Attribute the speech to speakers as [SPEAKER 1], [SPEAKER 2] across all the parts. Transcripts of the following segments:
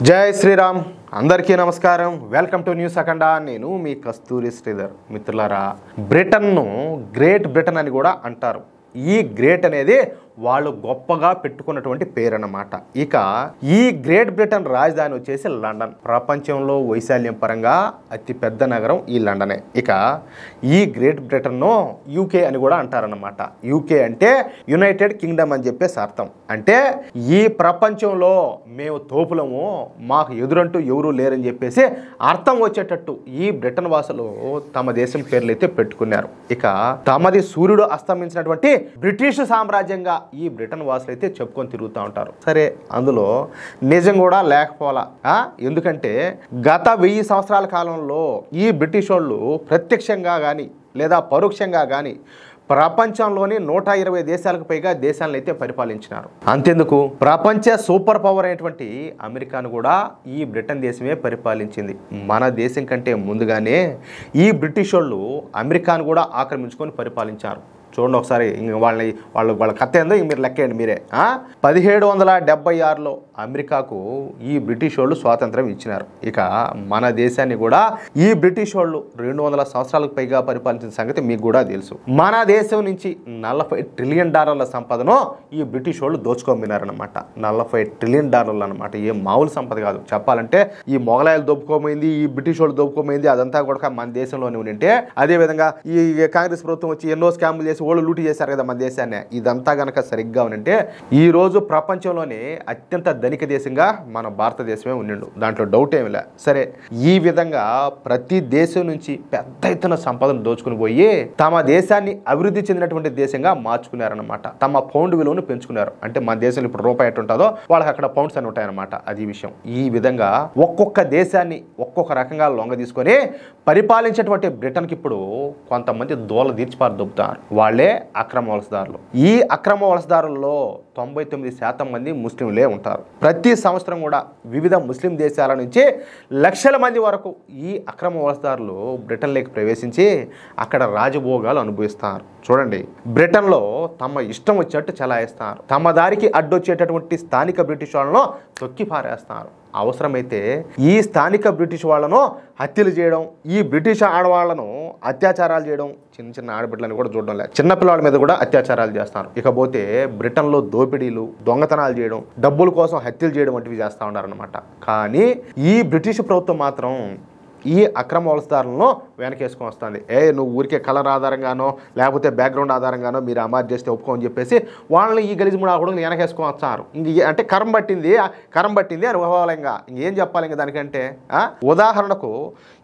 [SPEAKER 1] జై శ్రీరామ్ అందరికీ నమస్కారం. వెల్కమ్ టు న్యూస్ అఖండ. నేను మీ కస్తూరి శ్రీధర్. మిత్రులారా, బ్రిటన్ను గ్రేట్ బ్రిటన్ అని కూడా అంటారు. ఈ గ్రేట్ అనేది వాళ్ళు గొప్పగా పెట్టుకున్నటువంటి పేరు అన్నమాట. ఇక ఈ గ్రేట్ బ్రిటన్ రాజధాని వచ్చేసి లండన్. ప్రపంచంలో వైశాల్యం పరంగా అతి పెద్ద నగరం ఈ లండనే. ఇక ఈ గ్రేట్ బ్రిటన్ను యూకే అని కూడా అంటారన్నమాట. యూకే అంటే యునైటెడ్ కింగ్డమ్ అని చెప్పేసి అర్థం. అంటే ఈ ప్రపంచంలో మేము తోపులము, మాకు ఎదురంటూ ఎవరూ లేరని చెప్పేసి అర్థం వచ్చేటట్టు ఈ బ్రిటన్ వాసులు తమ దేశం పేర్లు అయితే పెట్టుకున్నారు. ఇక తమది సూర్యుడు అస్తమించినటువంటి బ్రిటిష్ సామ్రాజ్యంగా ఈ బ్రిటన్ వాసులు అయితే చెప్పుకొని తిరుగుతూ ఉంటారు. సరే, అందులో నిజం కూడా లేకపోలా. ఎందుకంటే గత 1000 సంవత్సరాల కాలంలో ఈ బ్రిటిష్ వాళ్ళు ప్రత్యక్షంగా కానీ లేదా పరోక్షంగా కానీ ప్రపంచంలోని 120 దేశాలకు పైగా దేశాలను అయితే పరిపాలించినారు. అంతెందుకు, ప్రపంచ సూపర్ పవర్ అయినటువంటి అమెరికాను కూడా ఈ బ్రిటన్ దేశమే పరిపాలించింది. మన దేశం కంటే ముందుగానే ఈ బ్రిటిష్ వాళ్ళు అమెరికాను కూడా ఆక్రమించుకొని పరిపాలించారు. చూడండి ఒకసారి, వాళ్ళ కథ ఏందో మీరు లెక్కేయండి మీరే. 1776లో అమెరికాకు ఈ బ్రిటిష్ వాళ్ళు స్వాతంత్రం ఇచ్చినారు. ఇక మన దేశాన్ని కూడా ఈ బ్రిటిష్ వాళ్ళు 200 సంవత్సరాలకు పైగా పరిపాలించిన సంగతి మీకు కూడా తెలుసు. మన దేశం నుంచి $40 ట్రిలియన్ సంపదను ఈ బ్రిటిష్ వాళ్ళు దోచుకోమినారనమాట. $40 ట్రిలియన్ అనమాట. ఏ మామూలు సంపద కాదు. చెప్పాలంటే ఈ మొఘలాయలు దోపుకోమైంది, ఈ బ్రిటిష్ వాళ్ళు దోపుకోమైంది, అదంతా కూడా మన దేశంలోనే ఉండింటే, అదేవిధంగా ఈ కాంగ్రెస్ ప్రభుత్వం వచ్చి ఎన్నో స్కాములు చేసి వాళ్ళు లూటీ చేశారు కదా మన దేశాన్ని. ఇదంతా గనక సరిగ్గా ఉంటే ఈ రోజు ప్రపంచంలోనే అత్యంత ధనిక దేశంగా మన భారతదేశమే ఉండిండు. దాంట్లో డౌట్ ఏమి లే. సరే, ఈ విధంగా ప్రతి దేశం నుంచి పెద్ద ఎత్తున సంపదను దోచుకుని పోయి తమ దేశాన్ని అభివృద్ధి చెందినటువంటి దేశంగా మార్చుకున్నారనమాట. తమ పౌండ్ విలువను పెంచుకున్నారు. అంటే మన దేశంలో ఇప్పుడు రూపాయి ఎట్టు ఉంటుందో వాళ్ళకి అక్కడ పౌండ్స్ అని ఉంటాయన్నమాట. అది విషయం. ఈ విధంగా ఒక్కొక్క దేశాన్ని ఒక్కొక్క రకంగా లొంగ తీసుకొని పరిపాలించేటువంటి బ్రిటన్కి ఇప్పుడు కొంతమంది దోల తీర్చిపారు దొబ్బుతారు. వాళ్ళే అక్రమ వలసదారులు. ఈ అక్రమ వలసదారుల్లో 99% మంది ముస్లింలే ఉంటారు. ప్రతి సంవత్సరం కూడా వివిధ ముస్లిం దేశాల నుంచి లక్షల మంది వరకు ఈ అక్రమ వలసదారులు బ్రిటన్లోకి ప్రవేశించి అక్కడ రాజభోగాలు అనుభవిస్తారు. చూడండి, బ్రిటన్లో తమ ఇష్టం వచ్చినట్టు చలాయిస్తారు. తమ దారికి అడ్డొచ్చేటటువంటి స్థానిక బ్రిటిష్ వాళ్ళను తొక్కి పారేస్తారు. అవసరమైతే ఈ స్థానిక బ్రిటిష్ వాళ్ళను హత్యలు చేయడం, ఈ బ్రిటిష్ ఆడవాళ్లను అత్యాచారాలు చేయడం, చిన్న చిన్న ఆడబిడ్డలను కూడా చూడడం లేదు, చిన్నపిల్లల మీద కూడా అత్యాచారాలు చేస్తారు. ఇకపోతే బ్రిటన్లో దోపిడీలు, దొంగతనాలు చేయడం, డబ్బుల కోసం హత్యలు చేయడం వంటివి చేస్తూ ఉన్నారనమాట. కానీ ఈ బ్రిటిష్ ప్రభుత్వం మాత్రం ఈ అక్రమ వలసదారులను వెనకేసుకొని వస్తుంది. నువ్వు ఊరికే కలర్ ఆధారంగానో లేకపోతే బ్యాక్గ్రౌండ్ ఆధారంగానో మీరు అమలు చేస్తే ఒప్పుకోని చెప్పేసి వాళ్ళని ఈ గలీజ్ మూడు కూడా వెనకేసుకొని వస్తారు. అంటే కరం పట్టింది అని ఊహాలంగా ఇంకేం చెప్పాలి ఇంకా దానికంటే. ఉదాహరణకు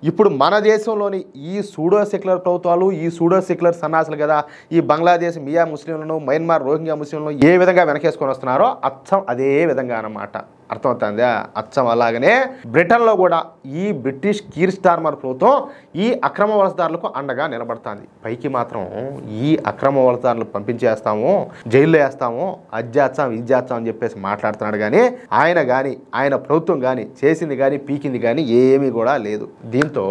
[SPEAKER 1] ఇప్పుడు మన దేశంలోని ఈ సూడో సెక్యులర్ ప్రభుత్వాలు, ఈ సూడో సెక్యులర్ సన్నాసులు కదా ఈ బంగ్లాదేశ్ మియా ముస్లింలను, మయన్మార్ రోహింగ్యా ముస్లింలను ఏ విధంగా వెనకేసుకొని వస్తున్నారో అచ్చం అదే విధంగా అన్నమాట. అర్థమవుతుందా? అచ్చం అలాగనే బ్రిటన్లో కూడా ఈ బ్రిటిష్ కీర్ స్టార్మర్ ప్రభుత్వం ఈ అక్రమ వలసదారులకు అండగా నిలబడుతుంది. పైకి మాత్రం ఈ అక్రమ వలసదారులు పంపించేస్తాము, జైల్లో వేస్తాము, అజ్జాత్సాం ఇజ్జాత్సాం అని చెప్పేసి మాట్లాడుతున్నాడు. కానీ ఆయన ప్రభుత్వం కానీ చేసింది కానీ పీకింది కానీ ఏమీ కూడా లేదు. దీంతో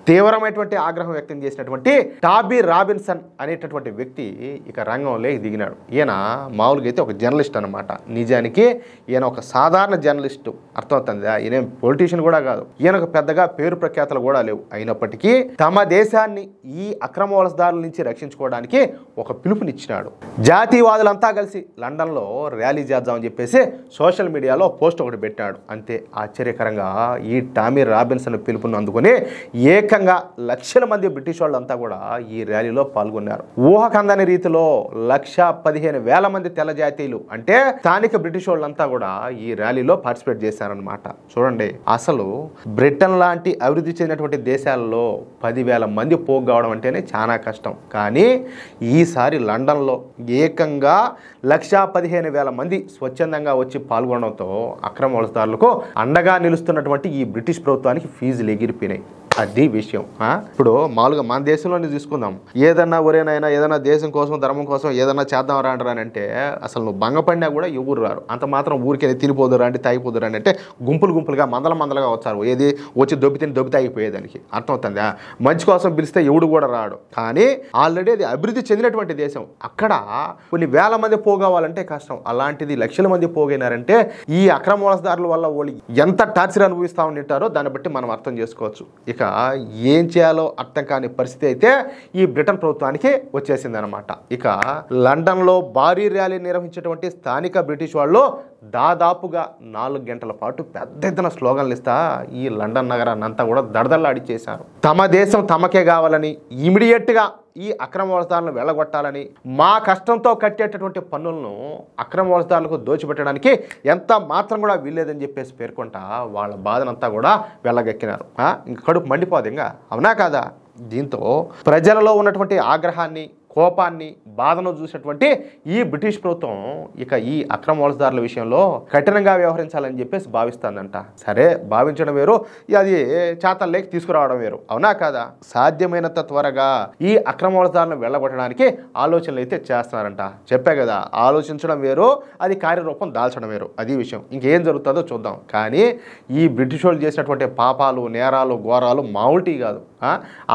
[SPEAKER 1] తీవ్రమైనటువంటి ఆగ్రహం వ్యక్తం చేసినటువంటి టాబీ రాబిన్సన్ అనేటటువంటి వ్యక్తి ఇక రంగంలోకి దిగినాడు. ఈయన మామూలుగా అయితే ఒక జర్నలిస్ట్ అనమాట. నిజానికి ఈయన ఒక సాధారణ జర్నలిస్టు. అర్థమవుతుందా? ఈయన పొలిటీషియన్ కూడా కాదు. ఈయనకు పెద్దగా పేరు ప్రఖ్యాతలు కూడా లేవు. అయినప్పటికీ తమ దేశాన్ని ఈ అక్రమ వలసదారుల నుంచి రక్షించుకోవడానికి ఒక పిలుపునిచ్చినాడు. జాతీయవాదులంతా కలిసి లండన్లో ర్యాలీ చేద్దామని చెప్పేసి సోషల్ మీడియాలో పోస్ట్ ఒకటి పెట్టాడు. అంతే, ఆశ్చర్యకరంగా ఈ టామీ రాబిన్సన్ పిలుపును అందుకుని ఏకంగా లక్షల మంది బ్రిటిష్ వాళ్ళంతా కూడా ఈ ర్యాలీలో పాల్గొన్నారు. ఊహకందని రీతిలో 1,15,000 మంది తెల్ల జాతీయులు అంటే స్థానిక బ్రిటిష్ వాళ్ళంతా కూడా ఈ ర్యాలీలో పార్టిసిపేట్ చేశారనమాట. చూడండి, అసలు బ్రిటన్ లాంటి అభివృద్ధి చెందినటువంటి దేశాలలో 10,000 మంది పోగు కావడం అంటేనే చాలా కష్టం. కానీ ఈసారి లండన్లో ఏకంగా 1,15,000 మంది స్వచ్ఛందంగా వచ్చి పాల్గొనడంతో అక్రమ వలసదారులకు అండగా నిలుస్తున్నటువంటి ఈ బ్రిటిష్ ప్రభుత్వానికి ఫీజులు ఎగిరిపోయినాయి. అది విషయం. ఇప్పుడు మామూలుగా మన దేశంలోనే తీసుకుందాం. ఏదన్నా ఒరేనైనా ఏదైనా దేశం కోసం ధర్మం కోసం ఏదన్నా చేద్దాం రా అంటే అసలు నువ్వు భంగపడినా కూడా ఎవరు రారు. అంత మాత్రం ఊరికే తినిపోదురా అంటే తాగిపోదురా అంటే గుంపులుగా మందలుగా వచ్చారు. ఏది వచ్చి దొబ్బి తాగిపోయేదానికి అర్థమవుతుందా? మంచి కోసం పిలిస్తే ఎవడు కూడా రాడు. కానీ ఆల్రెడీ అది అభివృద్ధి చెందినటువంటి దేశం. అక్కడ కొన్ని వేల మంది పోగవాలంటే కష్టం. అలాంటిది లక్షల మంది పోగైనారంటే ఈ అక్రమ వలసదారుల వల్ల వాళ్ళు ఎంత టార్చర్ అనుభవిస్తూ ఉంటారో దాన్ని బట్టి మనం అర్థం చేసుకోవచ్చు. ఇక ఏం చేయాలో అర్థం కాని పరిస్థితి అయితే ఈ బ్రిటన్ ప్రభుత్వానికి వచ్చేసింది అనమాట. ఇక లండన్లో భారీ ర్యాలీ నిర్వహించేటువంటి స్థానిక బ్రిటిష్ వాళ్ళు దాదాపుగా 4 గంటల పాటు పెద్ద ఎత్తున స్లోగన్లు ఇస్తా ఈ లండన్ నగరాన్ని అంతా కూడా దడదల్లాడిచ్చేశారు. తమ దేశం తమకే కావాలని, ఇమీడియట్గా ఈ అక్రమ వలసదారులను వెళ్ళగొట్టాలని, మా కష్టంతో కట్టేటటువంటి పన్నులను అక్రమ వలసదారులకు దోచిపెట్టడానికి ఎంత మాత్రం కూడా వీల్లేదని చెప్పేసి పేర్కొంటా వాళ్ళ బాధనంతా కూడా వెళ్ళగక్కినారు. ఇంక కడుపు మండిపోదు ఇంకా, అవునా కాదా? దీంతో ప్రజలలో ఉన్నటువంటి ఆగ్రహాన్ని, కోపాన్ని, బాధను చూసినటువంటి ఈ బ్రిటిష్ ప్రభుత్వం ఇక ఈ అక్రమ వలసదారుల విషయంలో కఠినంగా వ్యవహరించాలని చెప్పేసి భావిస్తుందంట. సరే, భావించడం వేరు, అది చేతల్లోకి తీసుకురావడం వేరు, అవునా కాదా? సాధ్యమైనంత త్వరగా ఈ అక్రమ వలసదారులను వెళ్ళగొట్టడానికి ఆలోచనలు అయితే చేస్తున్నారంట. చెప్పే కదా, ఆలోచించడం వేరు, అది కార్యరూపం దాల్చడం వేరు, అది విషయం. ఇంకేం జరుగుతుందో చూద్దాం. కానీ ఈ బ్రిటిష్ వాళ్ళు చేసినటువంటి పాపాలు, నేరాలు, ఘోరాలు మామూలుటీ కాదు.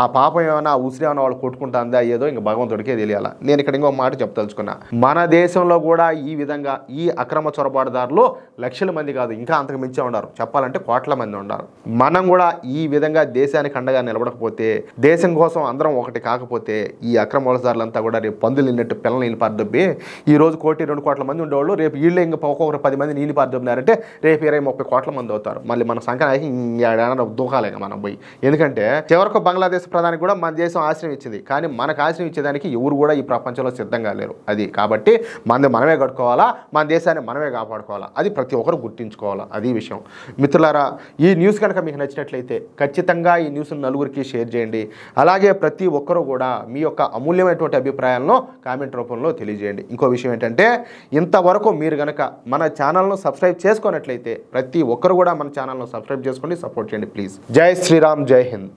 [SPEAKER 1] ఆ పాపం ఏమైనా ఉసిరేమైనా వాళ్ళు కొట్టుకుంటుందా ఏదో ఇంక భగవంతుడికే తెలియాల. నేను ఇక్కడ ఇంకో మాట చెప్పదలుచుకున్నా. మన దేశంలో కూడా ఈ విధంగా ఈ అక్రమ చొరబాటుదారులు లక్షల మంది కాదు, ఇంకా అంతకు మించే ఉన్నారు. చెప్పాలంటే కోట్ల మంది ఉన్నారు. మనం కూడా ఈ విధంగా దేశానికి అండగా నిలబడకపోతే, దేశం కోసం అందరం ఒకటి కాకపోతే ఈ అక్రమ వలసదారులంతా కూడా రేపు పందులు నిన్నట్టు పిల్లలు నీళ్ళు పారదొబ్బి ఈ రోజు 1-2 కోట్ల మంది ఉండేవాళ్ళు రేపు వీళ్ళే ఇంకా ఒక్కొక్కరు 10 మంది నీళ్ళు పారదొబ్బినారంటే రేపు 20-30 కోట్ల మంది అవుతారు. మళ్ళీ మన సంఖ్య దూకాలేక మనం పోయి. ఎందుకంటే చివరకు బంగ్లాదేశ్ ప్రధానికి కూడా మన దేశం ఆశ్రయం ఇచ్చింది. కానీ మనకు ఆశ్రయం ఇచ్చేదానికి ఎవరు కూడా ఈ ప్రపంచంలో సిద్ధంగా లేరు. అది కాబట్టి మనమే కట్టుకోవాలా, మన దేశాన్ని మనమే కాపాడుకోవాలా, అది ప్రతి ఒక్కరు గుర్తించుకోవాలా, అది విషయం. మిత్రులారా, ఈ న్యూస్ కనుక మీకు నచ్చినట్లయితే ఖచ్చితంగా ఈ న్యూస్ను నలుగురికి షేర్ చేయండి. అలాగే ప్రతి ఒక్కరూ కూడా మీ యొక్క అమూల్యమైనటువంటి అభిప్రాయాలను కామెంట్ రూపంలో తెలియజేయండి. ఇంకో విషయం ఏంటంటే, ఇంతవరకు మీరు కనుక మన ఛానల్ను సబ్స్క్రైబ్ చేసుకున్నట్లయితే ప్రతి ఒక్కరు కూడా మన ఛానల్ను సబ్స్క్రైబ్ చేసుకోండి, సపోర్ట్ చేయండి ప్లీజ్. జై శ్రీరామ్, జై హింద్.